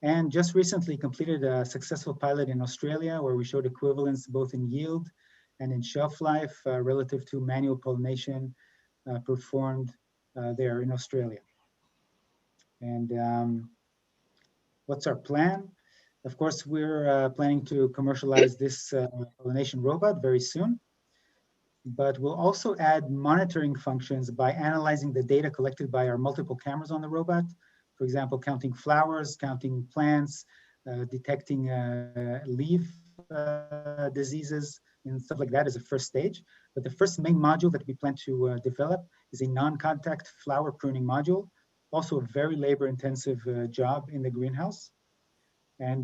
And just recently completed a successful pilot in Australia where we showed equivalence both in yield and in shelf life relative to manual pollination performed there in Australia. And what's our plan? Of course, we're planning to commercialize this pollination robot very soon, but we'll also add monitoring functions by analyzing the data collected by our multiple cameras on the robot. For example, counting flowers, counting plants, detecting leaf diseases and stuff like that as a first stage. But the first main module that we plan to develop is a non-contact flower pruning module, also a very labor-intensive job in the greenhouse. And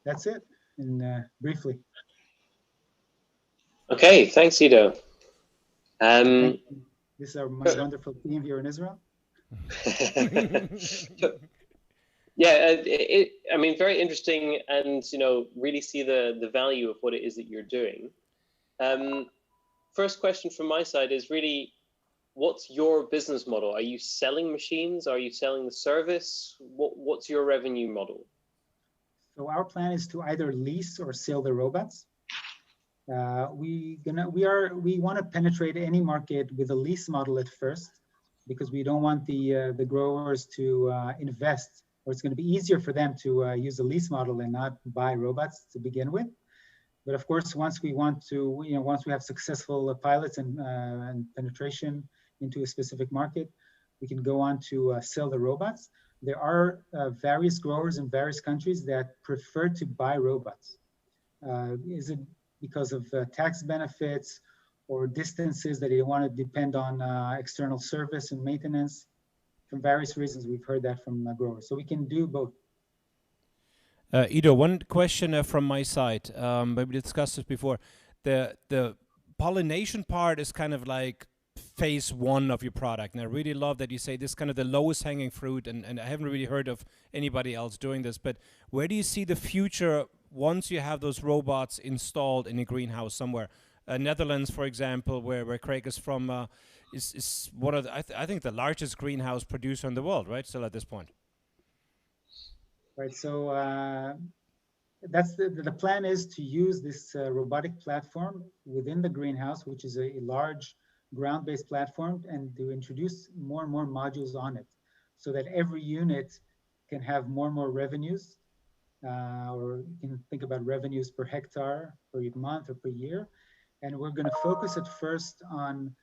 that's it, in briefly. Okay, thanks, Ido. Thank you. This is my wonderful team here in Israel. Yeah, I mean, very interesting, and really see the value of what it is that you're doing. First question from my side is really, what's your business model? Are you selling machines? Are you selling the service? What's your revenue model? So our plan is to either lease or sell the robots. We want to penetrate any market with a lease model at first, because we don't want the growers to invest, or it's going to be easier for them to use a lease model and not buy robots to begin with. But of course, once we have successful pilots and penetration into a specific market, we can go on to sell the robots. There are various growers in various countries that prefer to buy robots. Is it because of tax benefits or distances that they want to depend on external service and maintenance? From various reasons, we've heard that from growers. So we can do both. Ido, one question from my side. We discussed this before. The pollination part is kind of like phase one of your product, and I really love that you say this is kind of the lowest hanging fruit, and I haven't really heard of anybody else doing this. But where do you see the future once you have those robots installed in a greenhouse somewhere? Netherlands, for example, where Craig is from, is one of the, I think the largest greenhouse producer in the world, right? Still at this point. Right. So that's the plan is to use this robotic platform within the greenhouse, which is a large ground-based platform, and to introduce more and more modules on it, so that every unit can have more and more revenues, or you can think about revenues per hectare, per month, or per year. And we're going to focus at first on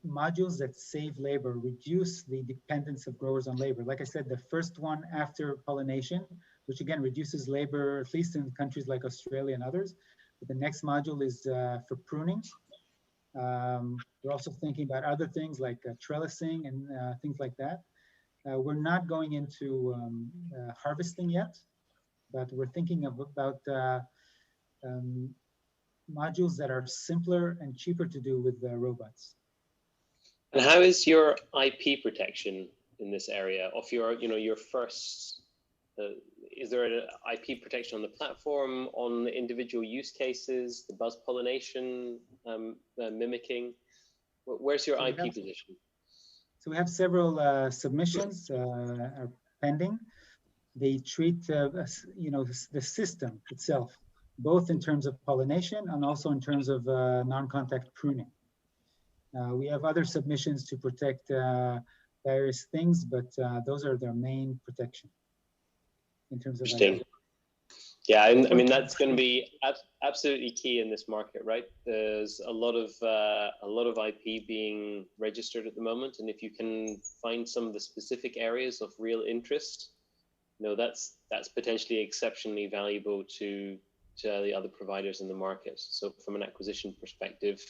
modules that save labor, reduce the dependence of growers on labor. Like I said, the first one after pollination, which again reduces labor, at least in countries like Australia and others. But the next module is for pruning. We're also thinking about other things like trellising and things like that. We're not going into harvesting yet, but we're thinking about modules that are simpler and cheaper to do with robots. And how is your IP protection in this area of your first? Is there an IP protection on the platform, on the individual use cases, the buzz pollination, mimicking? Where's your IP position? So we have several submissions are pending. They treat the system itself, both in terms of pollination and also in terms of non-contact pruning. We have other submissions to protect various things, but those are their main protection in terms of Interesting. Yeah, I mean that's going to be absolutely key in this market, right? There's a lot of IP being registered at the moment, and if you can find some of the specific areas of real interest, that's potentially exceptionally valuable to the other providers in the market. So from an acquisition perspective,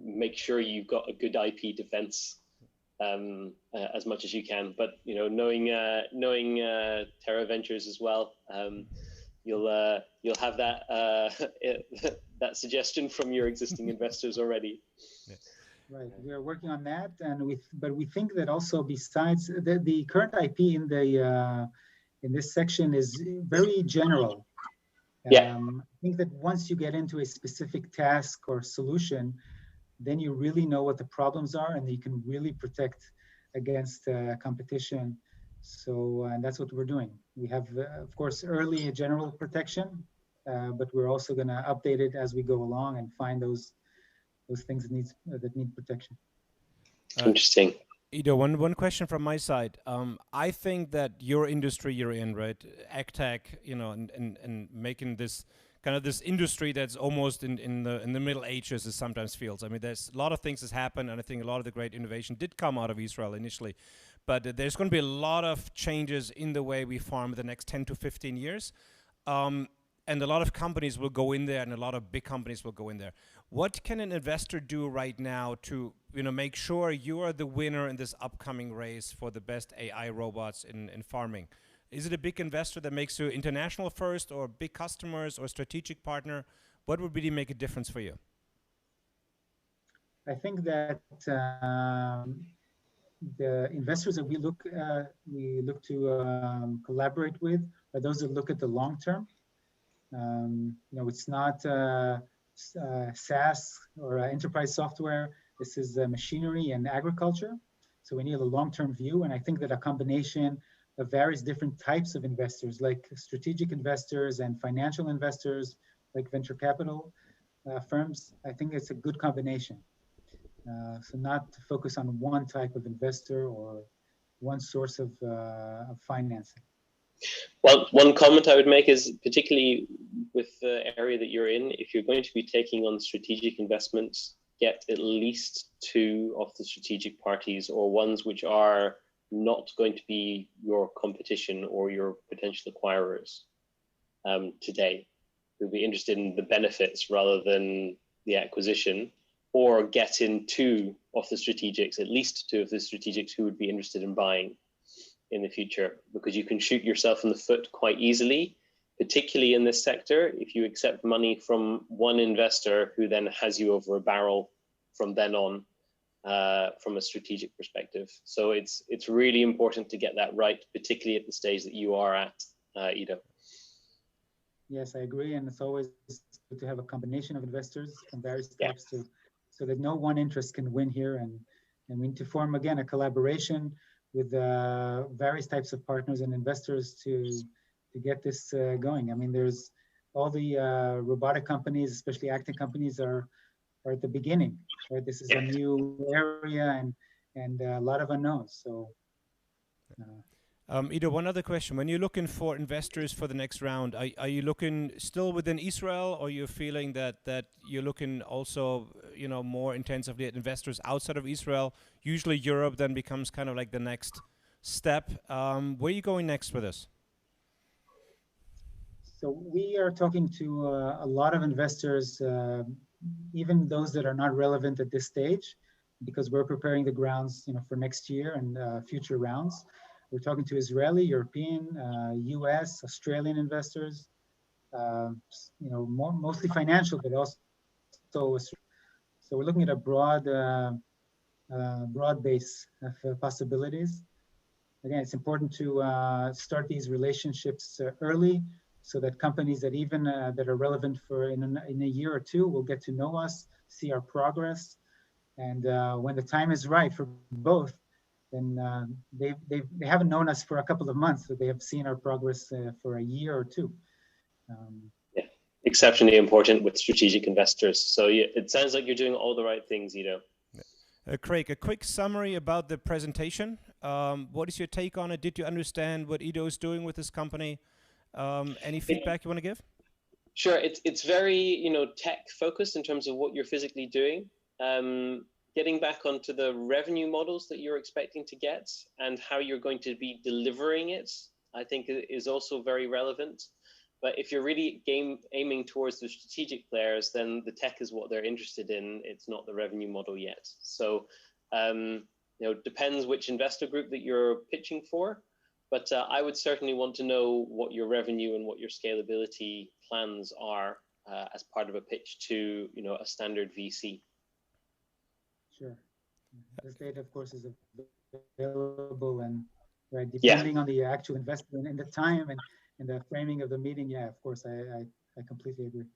make sure you've got a good IP defense as much as you can. But knowing Terra Ventures as well, you'll have that that suggestion from your existing investors already. Yeah. Right, we are working on that, but we think that also besides the current IP in this section is very general. Yeah. I think that once you get into a specific task or solution, then you really know what the problems are, and you can really protect against competition. So, and that's what we're doing. We have, of course, early general protection, but we're also going to update it as we go along and find those things that need protection. Interesting. Ido, one question from my side. I think that your industry you're in, right, AgTech, and making this kind of this industry that's almost in the Middle Ages, as sometimes feels. I mean, there's a lot of things that's happened, and I think a lot of the great innovation did come out of Israel initially, but there's going to be a lot of changes in the way we farm the next 10 to 15 years. And a lot of companies will go in there, and a lot of big companies will go in there. What can an investor do right now to make sure you are the winner in this upcoming race for the best AI robots in farming? Is it a big investor that makes you international first, or big customers, or strategic partner? What would really make a difference for you? I think that the investors that we look to collaborate with are those that look at the long term. It's not SaaS or enterprise software. This is machinery and agriculture. So we need a long-term view. And I think that a combination of various different types of investors, like strategic investors and financial investors, like venture capital firms, I think it's a good combination. So not to focus on one type of investor or one source of financing. Well, one comment I would make is, particularly with the area that you're in, if you're going to be taking on strategic investments, get at least 2 of the strategic parties, or ones which are not going to be your competition or your potential acquirers today, who'll be interested in the benefits rather than the acquisition, or get in 2 of the strategics, at least 2 of the strategics who would be interested in buying in the future, because you can shoot yourself in the foot quite easily, particularly in this sector, if you accept money from one investor who then has you over a barrel from then on, from a strategic perspective. So it's really important to get that right, particularly at the stage that you are at, Ido. Yes, I agree, and it's always good to have a combination of investors from various types so that no one interest can win here, and we need to form again a collaboration with various types of partners and investors to get this going. I mean, there's all the robotic companies, especially acting companies, are at the beginning, right? This is a new area and a lot of unknowns. So, Ido, one other question. When you're looking for investors for the next round, are you looking still within Israel, or you're feeling that you're looking also, more intensively at investors outside of Israel? Usually Europe then becomes kind of like the next step. Where are you going next with this? So we are talking to a lot of investors, even those that are not relevant at this stage, because we're preparing the grounds, for next year and future rounds. We're talking to Israeli, European, US, Australian investors, mostly financial, but also so we're looking at a broad base of possibilities. Again, it's important to start these relationships early, so that companies that even that are relevant for in a year or 2 will get to know us, see our progress, and when the time is right for both, then they haven't known us for a couple of months, but they have seen our progress for a year or 2. Exceptionally important with strategic investors. So it sounds like you're doing all the right things, Ido. Craig, a quick summary about the presentation. What is your take on it? Did you understand what Ido is doing with this company? Any feedback you want to give? Sure. It's very, tech focused in terms of what you're physically doing. Getting back onto the revenue models that you're expecting to get and how you're going to be delivering it, I think is also very relevant. But if you're really aiming towards the strategic players, then the tech is what they're interested in. It's not the revenue model yet. So, depends which investor group that you're pitching for. But I would certainly want to know what your revenue and what your scalability plans are as part of a pitch to, a standard VC. Sure. This data, of course, is available, and right, depending on the actual investment and the time and the framing of the meeting, of course, I completely agree.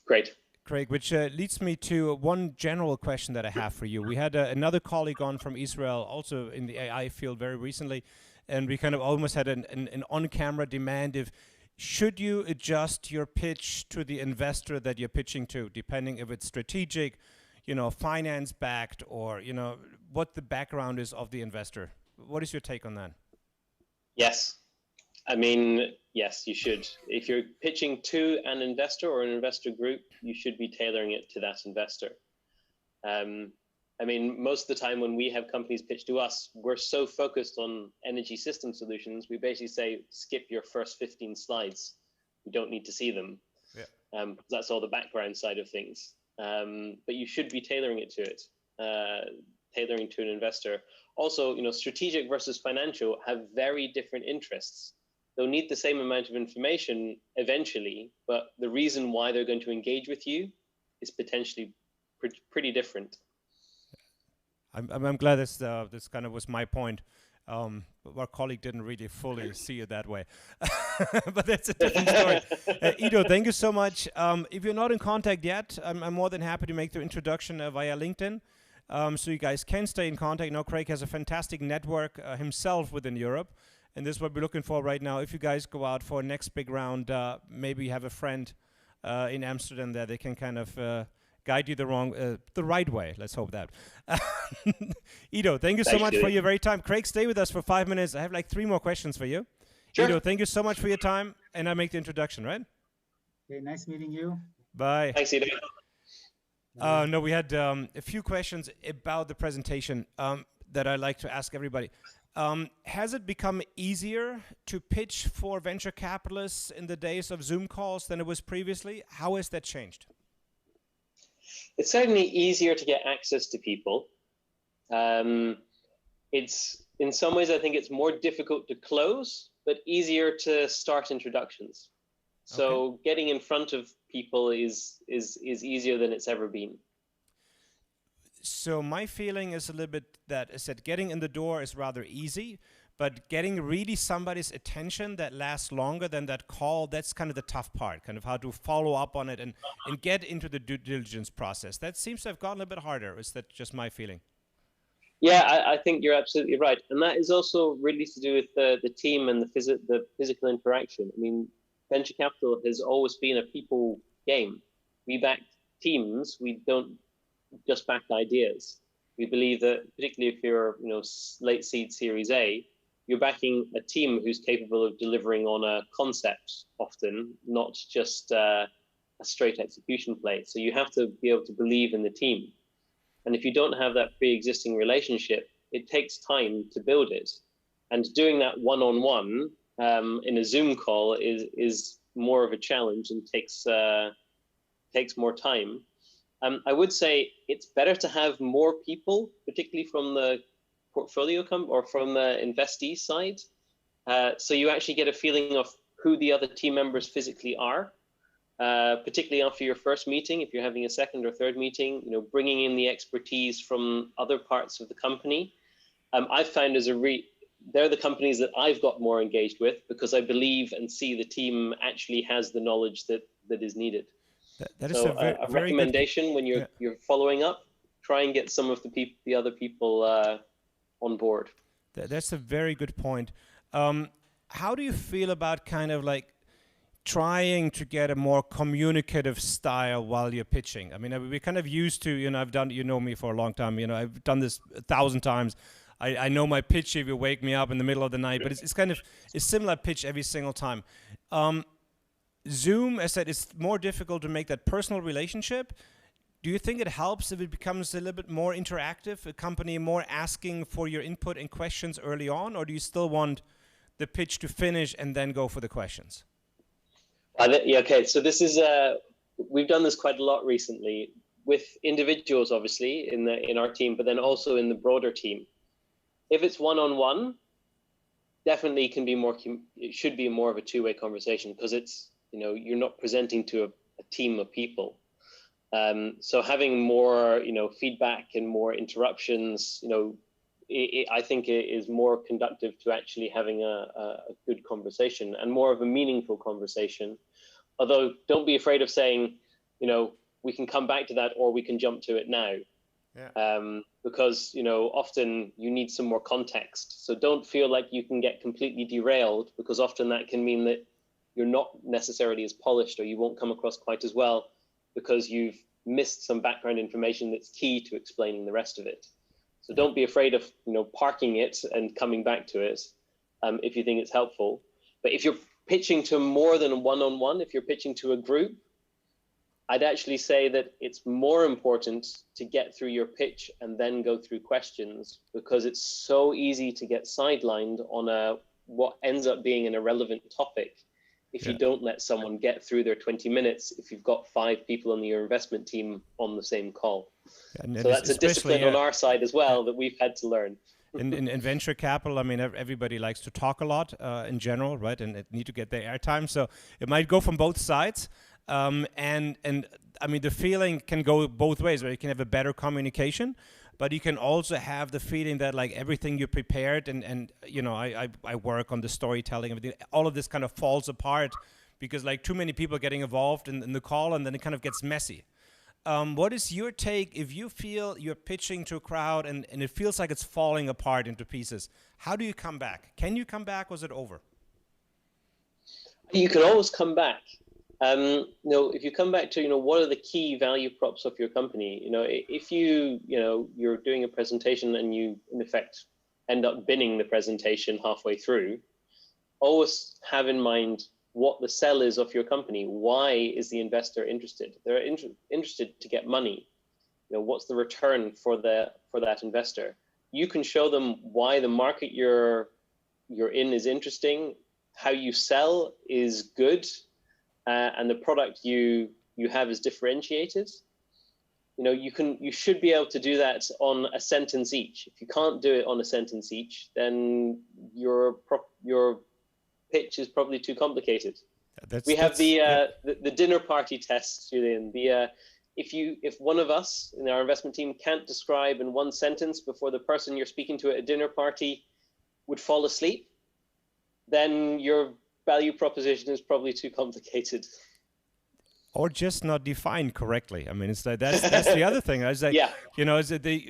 Great. Craig, which leads me to one general question that I have for you. We had another colleague on from Israel, also in the AI field very recently, and we kind of almost had an on-camera demand of, should you adjust your pitch to the investor that you're pitching to, depending if it's strategic, finance-backed, or, what the background is of the investor? What is your take on that? Yes. I mean, yes, you should. If you're pitching to an investor or an investor group, you should be tailoring it to that investor. I mean, most of the time when we have companies pitch to us, we're so focused on energy system solutions, we basically say, skip your first 15 slides. You don't need to see them. Yeah. That's all the background side of things. But you should be tailoring it to it. tailoring to an investor. Also, strategic versus financial have very different interests. They'll need the same amount of information eventually, but the reason why they're going to engage with you is potentially pretty different. I'm glad this kind of was my point. Our colleague didn't really fully see it that way, but that's a different story. Ido, thank you so much. If you're not in contact yet, I'm more than happy to make the introduction via LinkedIn, so you guys can stay in contact. Now, Craig has a fantastic network himself within Europe, and this is what we're looking for right now. If you guys go out for a next big round, maybe you have a friend in Amsterdam there. They can kind of guide you the right way. Let's hope that. Ido, thank you so much for your very time. Craig, stay with us for 5 minutes. I have like 3 more questions for you. Sure. Ido, thank you so much for your time, and I make the introduction, right? Okay, nice meeting you. Bye. Thanks, Ido. No, we had a few questions about the presentation that I'd like to ask everybody. Has it become easier to pitch for venture capitalists in the days of Zoom calls than it was previously? How has that changed? It's certainly easier to get access to people. It's in some ways, I think it's more difficult to close, but easier to start introductions. So getting in front of people is easier than it's ever been. So my feeling is a little bit that getting in the door is rather easy, but getting really somebody's attention that lasts longer than that call, that's kind of the tough part, kind of how to follow up on it and get into the due diligence process. That seems to have gotten a bit harder. Is that just my feeling? Yeah, I think you're absolutely right. And that is also really to do with the team and the physical interaction. I mean, venture capital has always been a people game. We back teams, we don't just back ideas. We believe that particularly if you're, late seed Series A, you're backing a team who's capable of delivering on a concept often, not just a straight execution play. So you have to be able to believe in the team. And if you don't have that pre-existing relationship, it takes time to build it. And doing that one-on-one in a Zoom call is more of a challenge and takes more time. I would say it's better to have more people, particularly from the portfolio or from the investee side. So you actually get a feeling of who the other team members physically are, particularly after your first meeting. If you're having a second or third meeting, bringing in the expertise from other parts of the company. I've found they're the companies that I've got more engaged with because I believe and see the team actually has the knowledge that is needed. That so is a recommendation when you're following up, try and get some of the other people on board. That's a very good point. How do you feel about kind of like trying to get a more communicative style while you're pitching? I mean, we're kind of used to, I've done, me for a long time, I've done this 1,000 times. I know my pitch if you wake me up in the middle of the night, but it's kind of a similar pitch every single time. Zoom, as I said, it's more difficult to make that personal relationship. Do you think it helps if it becomes a little bit more interactive, a company more asking for your input and questions early on, or do you still want the pitch to finish and then go for the questions? Okay, so this is we've done this quite a lot recently with individuals, obviously in our team, but then also in the broader team. If it's one-on-one, definitely it should be more of a two-way conversation because it's you're not presenting to a team of people. So having more, feedback and more interruptions, I think it is more conductive to actually having a good conversation and more of a meaningful conversation. Although don't be afraid of saying, we can come back to that or we can jump to it now. Yeah. Because, often you need some more context. So don't feel like you can get completely derailed because often that can mean that you're not necessarily as polished or you won't come across quite as well because you've missed some background information that's key to explaining the rest of it. So don't be afraid of, parking it and coming back to it if you think it's helpful. But if you're pitching to more than one-on-one, if you're pitching to a group, I'd actually say that it's more important to get through your pitch and then go through questions because it's so easy to get sidelined on what ends up being an irrelevant topic if you don't let someone get through their 20 minutes if you've got 5 people on your investment team on the same call. And So that's a discipline on our side as well that we've had to learn. in venture capital, I mean, everybody likes to talk a lot in general, right? And it need to get their airtime. So it might go from both sides. And I mean, the feeling can go both ways, where you can have a better communication, but you can also have the feeling that like everything you prepared and you know, I work on the storytelling, everything, all of this kind of falls apart because like too many people are getting involved in the call, and then it kind of gets messy. What is your take if you feel you're pitching to a crowd and it feels like it's falling apart into pieces? How do you come back? Can you come back, or is it over? You can always come back. You know, if you come back to, you know, what are the key value props of your company? You know, if you're doing a presentation and you, in effect, end up binning the presentation halfway through, always have in mind what the sell is of your company. Why is the investor interested? They're interested to get money. You know, what's the return for that investor? You can show them why the market you're in is interesting, how you sell is good, and the product you have is differentiated. You know, you should be able to do that on a sentence each. If you can't do it on a sentence each, then your pitch is probably too complicated. We have the dinner party test, Julien. If one of us in our investment team can't describe in one sentence before the person you're speaking to at a dinner party would fall asleep, then your value proposition is probably too complicated. Or just not defined correctly. I mean, it's like that's the other thing. I was like, yeah. You know, is that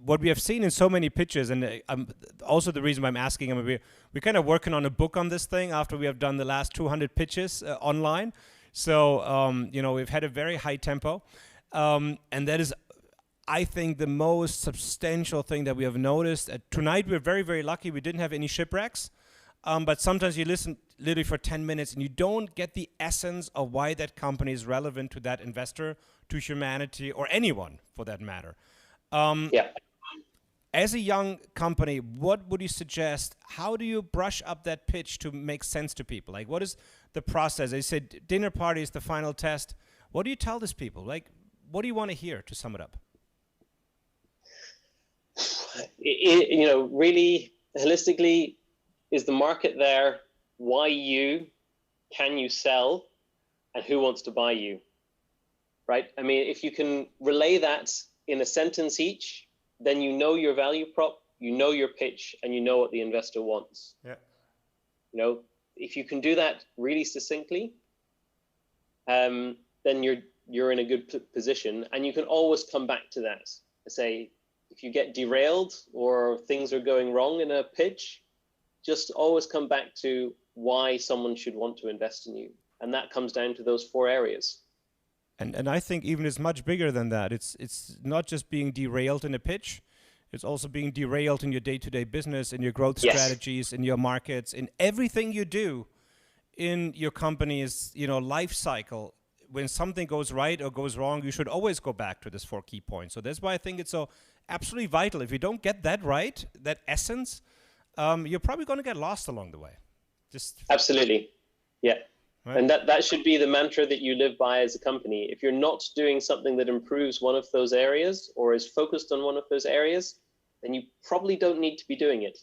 what we have seen in so many pitches, and also the reason why I'm asking, I mean, we're kind of working on a book on this thing after we have done the last 200 pitches online. So, you know, we've had a very high tempo. And that is, I think, the most substantial thing that we have noticed. Tonight, we're very, very lucky we didn't have any shipwrecks. But sometimes you listen literally for 10 minutes and you don't get the essence of why that company is relevant to that investor, to humanity, or anyone for that matter. Yeah. As a young company, what would you suggest? How do you brush up that pitch to make sense to people? Like, what is the process? They said dinner party is the final test. What do you tell these people? Like, what do you want to hear, to sum it up? You know, really holistically, is the market there? Why you? Can you sell? And who wants to buy you? Right? I mean, if you can relay that in a sentence each, then you know your value prop, you know your pitch, and you know what the investor wants. Yeah. You know, if you can do that really succinctly, then you're in a good position, and you can always come back to that. Say, if you get derailed or things are going wrong in a pitch, just always come back to why someone should want to invest in you. And that comes down to those 4 areas. And I think even it's much bigger than that. It's not just being derailed in a pitch. It's also being derailed in your day-to-day business, in your growth strategies, in your markets, in everything you do in your company's, you know, life cycle. When something goes right or goes wrong, you should always go back to this 4 key points. So that's why I think it's so absolutely vital. If you don't get that right, that essence, you're probably going to get lost along the way. Just absolutely, yeah. Right. And that should be the mantra that you live by as a company. If you're not doing something that improves one of those areas or is focused on one of those areas, then you probably don't need to be doing it.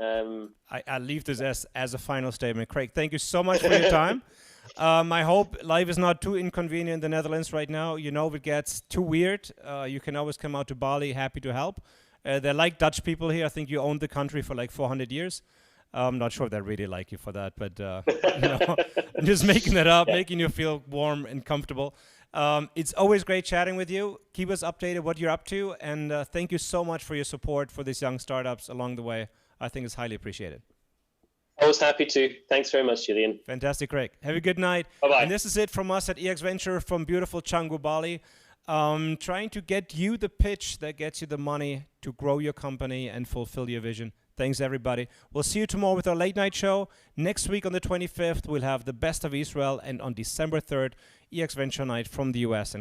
I leave this as a final statement. Craig, thank you so much for your time. I hope life is not too inconvenient in the Netherlands right now. You know, if it gets too weird, you can always come out to Bali, happy to help. They're like Dutch people here. I think you owned the country for like 400 years. I'm not sure if they really like you for that, but you know, I'm just making that up, making you feel warm and comfortable. It's always great chatting with you. Keep us updated what you're up to, and thank you so much for your support for these young startups along the way. I think it's highly appreciated. Always happy to. Thanks very much, Julien. Fantastic, Craig. Have a good night. Bye-bye. And this is it from us at exventure from beautiful Canggu, Bali. Trying to get you the pitch that gets you the money to grow your company and fulfill your vision. Thanks, everybody. We'll see you tomorrow with our late night show. Next week on the 25th, we'll have the best of Israel. And on December 3rd, exventure night from the US. And